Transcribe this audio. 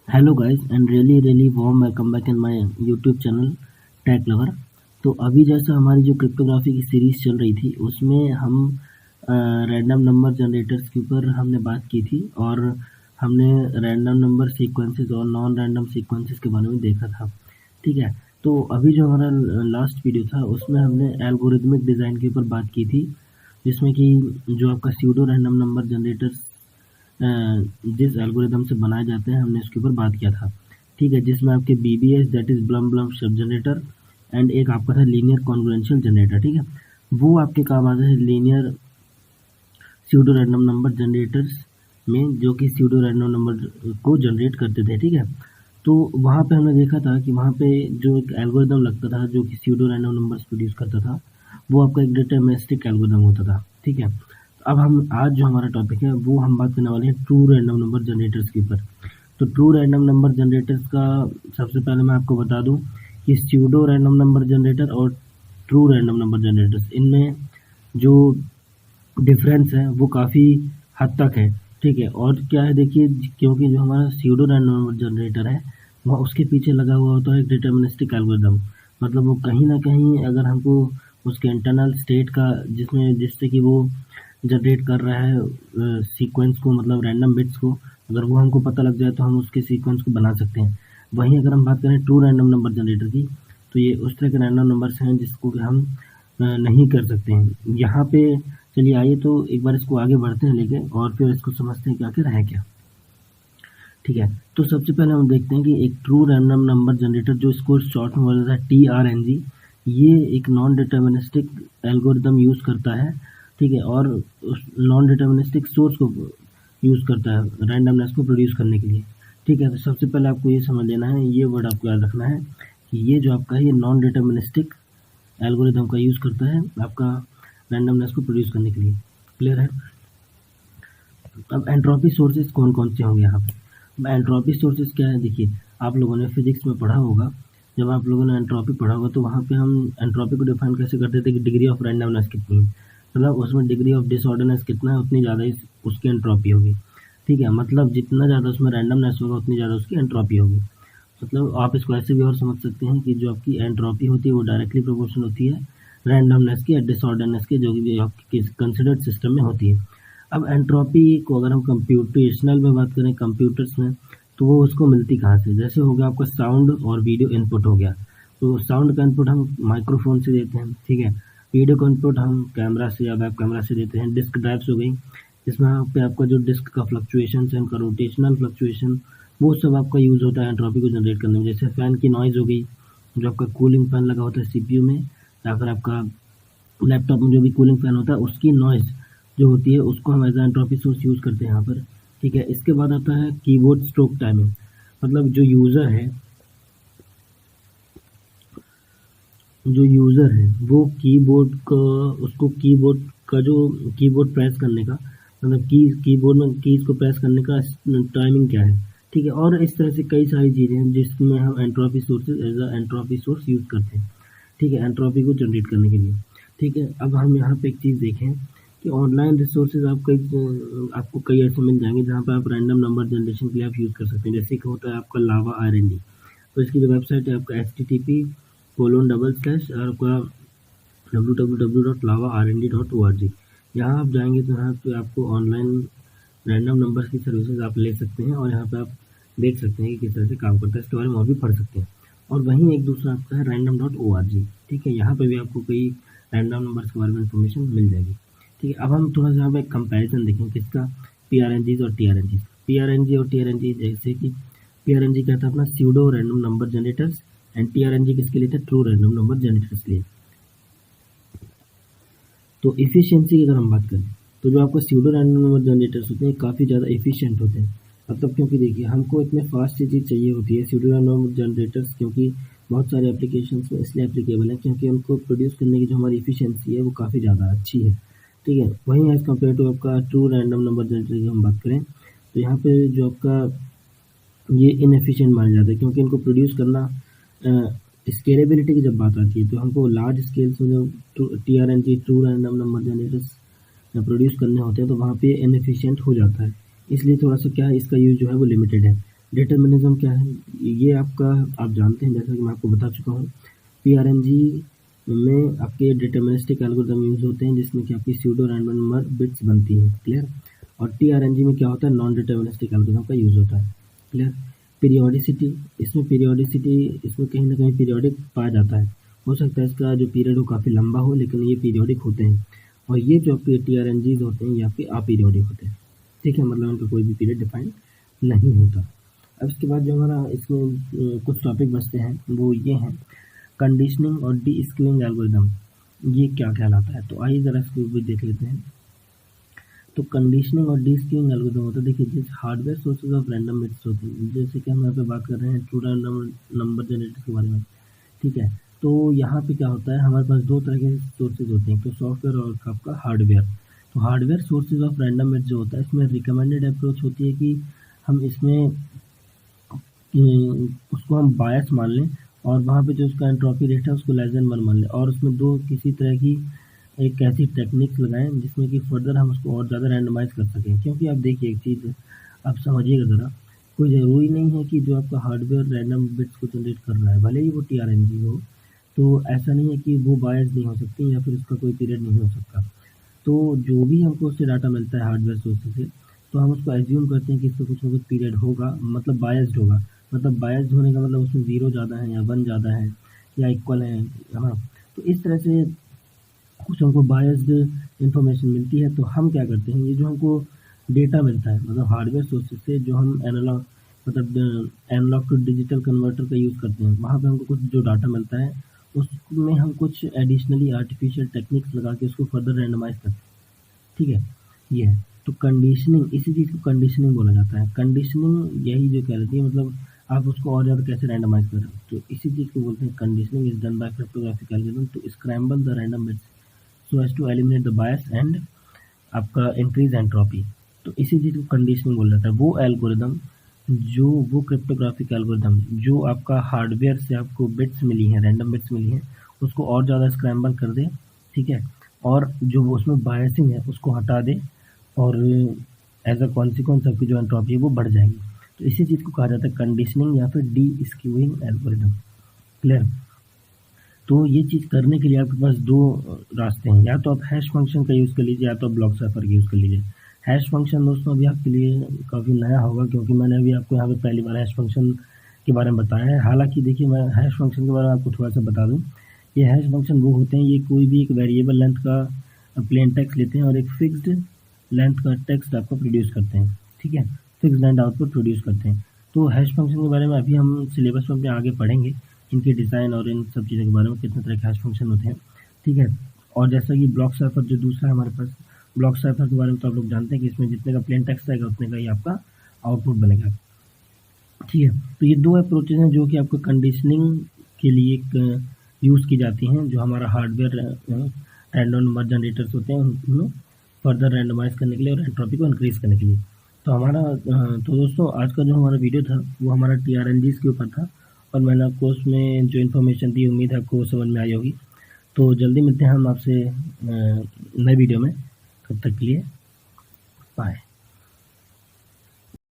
Hello guys and really warm welcome back in my YouTube channel tech lover. तो अभी जैसा हमारी जो क्रिप्टोग्राफी की सीरीज़ चल रही थी उसमें हम रैंडम नंबर जनरेटर्स के ऊपर हमने बात की थी और हमने रैंडम नंबर सीक्वेंसेस और नॉन रैंडम सीक्वेंसेस के बारे में देखा था। ठीक है, तो अभी जो हमारा लास्ट वीडियो था उसमें हमने एल्गोरिथमिक डिज़ाइन के ऊपर बात की थी, जिसमें कि जो आपका स्यूडो रैंडम नंबर जनरेटर्स जिस एल्गोरिदम से बनाए जाते हैं हमने इसके ऊपर बात किया था। ठीक है, जिसमें आपके BBS that is Blum Blum सब जनरेटर एंड एक आपका था लीनियर कॉन्ग्रुएंशियल जनरेटर। ठीक है, वो आपके काम आते हैं linear pseudo random number generators में, जो कि स्यूडो रैंडम नंबर को जनरेट करते थे। ठीक है, तो वहाँ पे हमने देखा था कि वहाँ पे जो एक एल्गोरिदम लगता था जो कि स्यूडो रैंडम नंबर्स प्रोड्यूस करता था, वो आपका एक डिटरमिनिस्टिक एल्गोरिदम होता था। ठीक है, अब हम आज जो हमारा टॉपिक है वो हम बात करने वाले हैं ट्रू रैंडम नंबर जनरेटर्स के ऊपर। तो ट्रू रैंडम नंबर जनरेटर्स का सबसे पहले मैं आपको बता दूं कि स्यूडो रैंडम नंबर जनरेटर और ट्रू रैंडम नंबर जनरेटर्स, इनमें जो डिफरेंस है वो काफ़ी हद तक है। ठीक है, और क्या है देखिए, क्योंकि जो हमारा स्यूडो रैंडम नंबर जनरेटर है वह उसके पीछे लगा हुआ होता है एक डिटर्मिनिस्टिक एल्गोरिदम। मतलब वो कहीं ना कहीं अगर हमको उसके इंटरनल स्टेट का जिससे कि वो जनरेट कर रहा है सीक्वेंस को, मतलब रैंडम बिट्स को, अगर वो हमको पता लग जाए तो हम उसके सीक्वेंस को बना सकते हैं। वहीं अगर हम बात करें ट्रू रैंडम नंबर जनरेटर की, तो ये उस तरह के रैंडम नंबर्स हैं जिसको कि हम नहीं कर सकते हैं यहाँ पे। चलिए आइए तो एक बार इसको आगे बढ़ते हैं लेके और फिर इसको समझते हैं कि आखिर है क्या। ठीक है, तो सबसे पहले हम देखते हैं कि एक ट्रू रैंडम नंबर जनरेटर, जो इसको शॉर्ट में बोला जाता है TRNG, ये एक नॉन डिटर्मिनिस्टिक एल्गोरिदम यूज़ करता है। ठीक है, और उस नॉन डिटर्मिनिस्टिक सोर्स को यूज़ करता है रैंडमनेस को प्रोड्यूस करने के लिए। ठीक है, तो सबसे पहले आपको ये समझ लेना है, ये वर्ड आपको याद रखना है कि ये जो आपका है ये नॉन डिटर्मिनिस्टिक एल्गोरिदम का यूज़ करता है आपका रैंडमनेस को प्रोड्यूस करने के लिए। क्लियर है? अब एंट्रोपी सोर्सेज कौन कौन से होंगे यहाँ पे? अब एंट्रोपी सोर्सेज क्या है, देखिए आप लोगों ने फिजिक्स में पढ़ा होगा। जब आप लोगों ने एंट्रोपी पढ़ा होगा तो वहाँ पे हम एंट्रोपी को डिफाइन कैसे करते थे कि डिग्री ऑफ रैंडमनेस कितनी है, मतलब उसमें डिग्री ऑफ डिसऑर्डरनेस कितना है उतनी ज़्यादा उसकी एंट्रोपी होगी। ठीक है, मतलब जितना ज़्यादा उसमें रैंडमनेस होगा उतनी ज़्यादा उसकी एंट्रोपी होगी। मतलब आप इसको ऐसे भी और समझ सकते हैं कि जो आपकी एंट्रोपी होती है वो डायरेक्टली प्रोपोर्शनल होती है रैंडमनेस की या डिसऑर्डरनेस की, जो कि आपके कंसिडर्ड सिस्टम में होती है। अब एंट्रोपी को अगर हम कंप्यूटेशनल में बात करें कंप्यूटर्स में, तो वो उसको मिलती कहाँ से? जैसे हो गया आपका साउंड और वीडियो इनपुट हो गया, तो साउंड का इनपुट हम माइक्रोफोन से देते हैं। ठीक है, वीडियो का इनपुट हम कैमरा से या वेब कैमरा से देते हैं। डिस्क ड्राइव्स हो गई, जिसमें पे आपका जो डिस्क का फ्लक्चुएशन है, उनका रोटेशनल फ्लक्चुएशन, वो सब आपका यूज़ होता है एंट्रोपी को जनरेट करने में। जैसे फ़ैन की नॉइज़ हो गई, जो आपका कूलिंग फ़ैन लगा होता है CPU में, या फिर आपका लैपटॉप में जो भी कूलिंग फ़ैन होता है उसकी नॉइज़ जो होती है उसको हम एज एंट्रोपी सोर्स यूज़ करते हैं यहाँ पर। ठीक है, इसके बाद आता है कीबोर्ड स्ट्रोक टाइमिंग। मतलब जो यूज़र है वो कीबोर्ड का उसको कीबोर्ड का जो कीबोर्ड प्रेस करने का, मतलब कीबोर्ड में कीज़ को प्रेस करने का टाइमिंग क्या है। ठीक है, और इस तरह से कई सारी चीज़ें हैं जिसमें हम entropy sources as a entropy source use करते हैं। ठीक है, एंट्रोपी को जनरेट करने के लिए। ठीक है, अब हम यहाँ पे एक चीज़ देखें कि ऑनलाइन रिसोर्सेज आपको कई ऐसे मिल जाएंगे जहाँ पे आप रैंडम नंबर जनरेशन के लिए आप यूज़ कर सकते हैं। जैसे कि होता है आपका लावा RND, तो इसकी जो वेबसाइट है आपका http:// और आपका www.lavarnd.org। यहाँ आप जाएंगे तो यहाँ पे आपको ऑनलाइन रैंडम नंबर की सर्विसेज आप ले सकते हैं और यहाँ पे आप देख सकते हैं कि किस तरह से काम करता है, इसके बारे में और भी पढ़ सकते हैं। और वहीं एक दूसरा आपका है random.org। ठीक है, यहाँ पे भी आपको कई रैंडम नंबर्स के बारे में इन्फॉर्मेशन मिल जाएगी। ठीक है, अब हम थोड़ा सा यहाँ पे कंपैरिजन देखें किसका, PRNGs और TRNGs। PRNG और TRNG, जैसे कि PRNG कहता है अपना pseudo random number generators and TRNG किसके लिए था? ट्रू रैंडम नंबर जनरेटर्स के लिए। तो एफिशिएंसी की अगर हम बात करें तो जो आपको स्यूडो रैंडम नंबर जनरेटर्स होते हैं काफ़ी ज़्यादा एफिशिएंट होते हैं। मतलब क्योंकि देखिए हमको इतने फास्ट चीज़ चाहिए होती है स्यूडो रैंडम नंबर जनरेटर्स, क्योंकि बहुत सारे एप्लीकेशंस में इसलिए एप्लीकेबल है क्योंकि उनको प्रोड्यूस करने की जो हमारी एफिशिएंसी है वो काफ़ी ज़्यादा अच्छी है। ठीक है, वहीं एज़ कम्पेयर टू आपका ट्रू रैंडम नंबर जनरेटर की हम बात करें तो यहाँ पे जो आपका ये इनएफिशिएंट माना जाता है, क्योंकि इनको प्रोड्यूस करना स्केलेबिलिटी की जब बात आती है तो हमको लार्ज स्केल्स में जो TRNG true random number generators produce करने होते हैं तो वहाँ पे इनएफिशिएंट हो जाता है। इसलिए थोड़ा सा क्या है, इसका यूज़ जो है वो लिमिटेड है। डिटर्मिनिज्म क्या है, ये आपका आप जानते हैं, जैसा कि मैं आपको बता चुका हूँ। पीआरएमजी में आपके डिटर्मिनिस्टिक एल्गोरिदम यूज होते हैं जिसमें कि आपकी स्यूडो रैंडम नंबर बिट्स बनती हैं, क्लियर। और टीआरएनजी में क्या होता है, नॉन डिटर्मिनिस्टिक एल्गोरिदम का यूज होता है, क्लियर। पीरियोडिसिटी, इसमें कहीं ना कहीं पीरियोडिक पाया जाता है। हो सकता है इसका जो पीरियड हो काफ़ी लंबा हो, लेकिन ये पीरियोडिक होते हैं। और ये जो आपके टीआरएनजीज होते हैं ये आपके अपीरियोडिक होते हैं, ठीक है, मतलब उनका कोई भी पीरियड डिफाइन नहीं होता। अब इसके बाद जो हमारा इसमें कुछ टॉपिक बचते हैं वो ये हैं, कंडीशनिंग और डी स्क्यूइंग एल्गोरिदम, ये क्या कहलाता है। तो आइए ज़रा इसको भी देख लेते हैं। तो कंडीशनिंग और डी स्क्यूइंग एल्गोरिदम होता है, देखिए जिस hardware sources of random bits होते हैं, जैसे कि हम यहाँ पे बात कर रहे हैं ट्रू रैंडम नंबर जनरेटर के बारे में, ठीक है। तो यहाँ पे क्या होता है, हमारे पास दो तरह के सोर्सेज होते हैं, तो सॉफ्टवेयर और आपका हार्डवेयर। तो hardware sources of random bits जो होता है, इसमें रिकमेंडेड अप्रोच होती है कि हम इसमें उसको हम बायस मान लें और वहाँ पे जो उसका एंट्रोपी रेट है उसको लेस देन 1 मान लें, और उसमें दो किसी तरह की एक ऐसी टेक्निक्स लगाएं जिसमें कि फर्दर हम उसको और ज़्यादा रैंडमाइज कर सकें। क्योंकि आप देखिए एक चीज़ आप समझिएगा ज़रा, कोई ज़रूरी नहीं है कि जो आपका हार्डवेयर रैंडम बिट्स को जनरेट कर रहा है, भले ही वो टीआरएनजी हो, तो ऐसा नहीं है कि वो बायस नहीं हो सकती या फिर उसका कोई पीरियड नहीं हो सकता। तो जो भी हमको उससे डाटा मिलता है हार्डवेयर सोर्स से, तो हम उसको एज्यूम करते हैं कि इसका कुछ ना कुछ पीरियड होगा, मतलब बायस्ड होगा। मतलब बायस्ड होने का मतलब उसमें 0 ज़्यादा है या 1 ज़्यादा है या इक्वल है, हाँ। तो इस तरह से कुछ हमको बायस्ड इन्फॉर्मेशन मिलती है। तो हम क्या करते हैं, ये जो हमको डेटा मिलता है मतलब हार्डवेयर सोर्सेज से, जो हम एनालॉग टू डिजिटल कन्वर्टर का यूज़ करते हैं, वहाँ पे हमको कुछ जो डाटा मिलता है उसमें हम कुछ एडिशनली आर्टिफिशियल टेक्निक्स लगा के उसको फर्दर रैंडमाइज करते हैं, ठीक है, ये है। तो कंडीशनिंग, इसी चीज़ को कंडीशनिंग बोला जाता है। कंडीशनिंग यही जो कहलाती है, मतलब आप उसको और ज़्यादा कैसे रैंडमाइज कर रहे हो, तो इसी चीज़ को बोलते हैं conditioning is done by cryptographic algorithm to scramble the random bits so as to eliminate the bias and आपका इंक्रीज एंट्रोपी। तो इसी चीज़ को कंडीशनिंग बोला जाता है। वो एल्गोरिदम जो वो क्रिप्टोग्राफिक एल्गोरिदम जो आपका हार्डवेयर से आपको बिट्स मिली हैं, रैंडम बिट्स मिली हैं, उसको और ज़्यादा स्क्रैम्बल कर दे, ठीक है, और जो उसमें बायसिंग है उसको हटा दे, और एज अ कॉन्सिक्वेंस आपकी जो एंट्रोपी है वो बढ़ जाएगी। तो इसी चीज़ को कहा जाता है कंडीशनिंग या फिर डी स्क्यूइंग एल्गोरिदम, क्लियर। तो ये चीज़ करने के लिए आपके पास दो रास्ते हैं, या तो आप हैश फंक्शन का यूज़ कर लीजिए या तो आप ब्लॉक साइफर का यूज़ कर लीजिए। हैश फंक्शन दोस्तों अभी आपके लिए काफ़ी नया होगा, क्योंकि मैंने अभी आपको यहाँ पे पहली बार हैश फंक्शन के बारे में बताया है। हालांकि देखिए मैं हैश फंक्शन के बारे में आपको थोड़ा सा बता दूँ, ये हैश फंक्शन वो होते हैं, ये कोई भी एक वेरिएबल लेंथ का प्लेन टेक्स्ट लेते हैं और एक फिक्स्ड लेंथ का टेक्स्ट आपको प्रोड्यूस करते हैं, ठीक है, फिक्स्ड लेंथ आउटपुट प्रोड्यूस करते हैं। तो हैश फंक्शन के बारे में अभी हम सिलेबस में अपने आगे पढ़ेंगे, इनके डिज़ाइन और इन सब चीज़ों के बारे में, कितने तरह के हैश फंक्शन होते हैं, ठीक है। और जैसा कि ब्लॉक साइफर जो दूसरा है हमारे पास, ब्लॉक साइफर के बारे में तो आप लोग जानते हैं कि इसमें जितने का प्लेन टेक्स्ट आएगा उतने का ही आपका आउटपुट बनेगा, ठीक है। तो ये दो अप्रोचेज हैं जो कि आपको कंडीशनिंग के लिए यूज़ की जाती हैं, जो हमारा हार्डवेयर रैंडम नंबर जनरेटर्स होते हैं उनमें फर्दर रैंडमाइज करने के लिए और एंट्रोपी को इंक्रीज़ करने के लिए। तो हमारा तो दोस्तों आज का जो हमारा वीडियो था वो हमारा टीआरएनजीज़ के ऊपर था, और मैंने आपको उसमें जो इन्फॉर्मेशन दी उम्मीद है आपको समझ में आई होगी। तो जल्दी मिलते हैं हम आपसे नए वीडियो में, तब तक के लिए बाय।